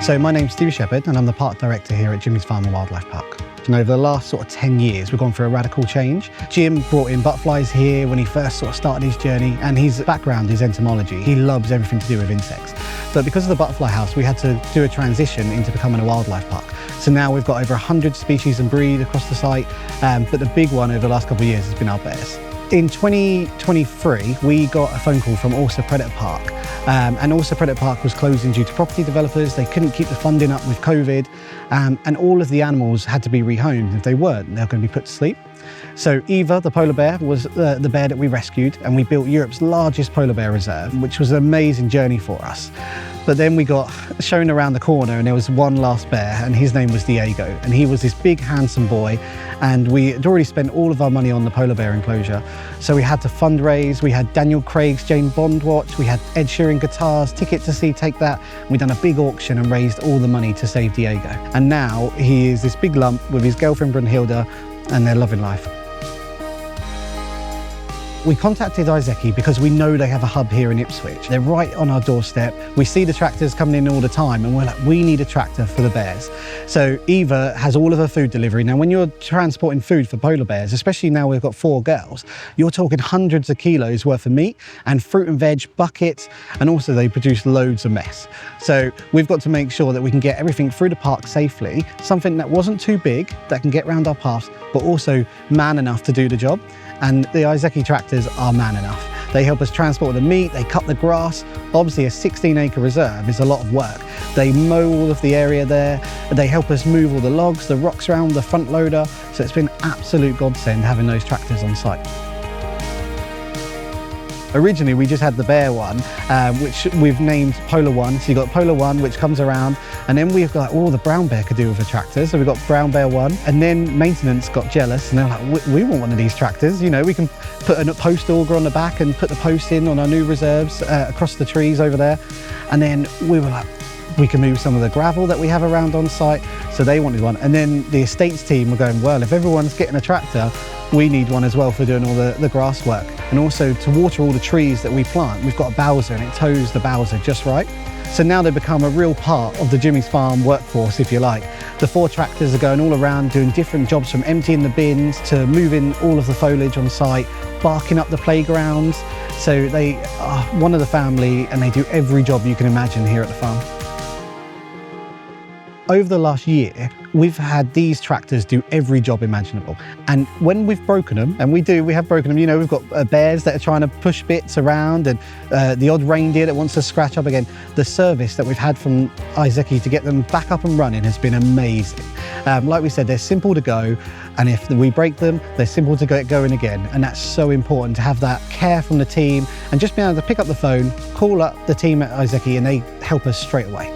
So my name's Steve Shepherd and I'm the Park Director here at Jimmy's Farm and Wildlife Park. And over the last sort of 10 years, we've gone through a radical change. Jim brought in butterflies here when he first sort of started his journey, and his background is entomology. He loves everything to do with insects. But because of the butterfly house, we had to do a transition into becoming a wildlife park. So now we've got over 100 species and breed across the site, but the big one over the last couple of years has been our bears. In 2023, we got a phone call from Orsa Predator Park, and Orsa Predator Park was closing due to property developers. They couldn't keep the funding up with COVID, and all of the animals had to be rehomed. If they weren't, they were going to be put to sleep. So Eva, the polar bear, was the bear that we rescued, and we built Europe's largest polar bear reserve, which was an amazing journey for us. But then we got shown around the corner and there was one last bear, and his name was Diego. And he was this big, handsome boy, and we had already spent all of our money on the polar bear enclosure. So we had to fundraise. We had Daniel Craig's James Bond watch, we had Ed Sheeran guitars, ticket to see Take That. We'd done a big auction and raised all the money to save Diego. And now he is this big lump with his girlfriend Brunhilde, and they're loving life. We contacted ISEKI because we know they have a hub here in Ipswich. They're right on our doorstep. We see the tractors coming in all the time, and we're like, we need a tractor for the bears. So Eva has all of her food delivery. Now, when you're transporting food for polar bears, especially now we've got 4 girls, you're talking hundreds of kilos worth of meat and fruit and veg, buckets, and also they produce loads of mess. So we've got to make sure that we can get everything through the park safely, something that wasn't too big, that can get round our paths, but also man enough to do the job. And the ISEKI tractors are man enough. They help us transport the meat, they cut the grass. Obviously a 16-acre reserve is a lot of work. They mow all of the area there. They help us move all the logs, the rocks around the front loader. So it's been absolute godsend having those tractors on site. Originally, we just had the bear one, which we've named Polar One. So you've got Polar One, which comes around, and then we've got all the brown bear could do with a tractor. So we've got Brown Bear One, and then maintenance got jealous, and they're like, we want one of these tractors. You know, we can put a post auger on the back and put the posts in on our new reserves across the trees over there. And then we were like, we can move some of the gravel that we have around on site. So they wanted one. And then the estates team were going, well, if everyone's getting a tractor, we need one as well for doing all the grass work. And also to water all the trees that we plant, we've got a bowser and it tows the bowser just right. So now they become a real part of the Jimmy's Farm workforce, if you like. The 4 tractors are going all around doing different jobs, from emptying the bins to moving all of the foliage on site, barking up the playgrounds. So they are one of the family and they do every job you can imagine here at the farm. Over the last year, we've had these tractors do every job imaginable. And when we've broken them, and we have broken them, you know, we've got bears that are trying to push bits around, and the odd reindeer that wants to scratch up again. The service that we've had from ISEKI to get them back up and running has been amazing. Like we said, they're simple to go, and if we break them, they're simple to get going again. And that's so important to have that care from the team, and just being able to pick up the phone, call up the team at ISEKI, and they help us straight away.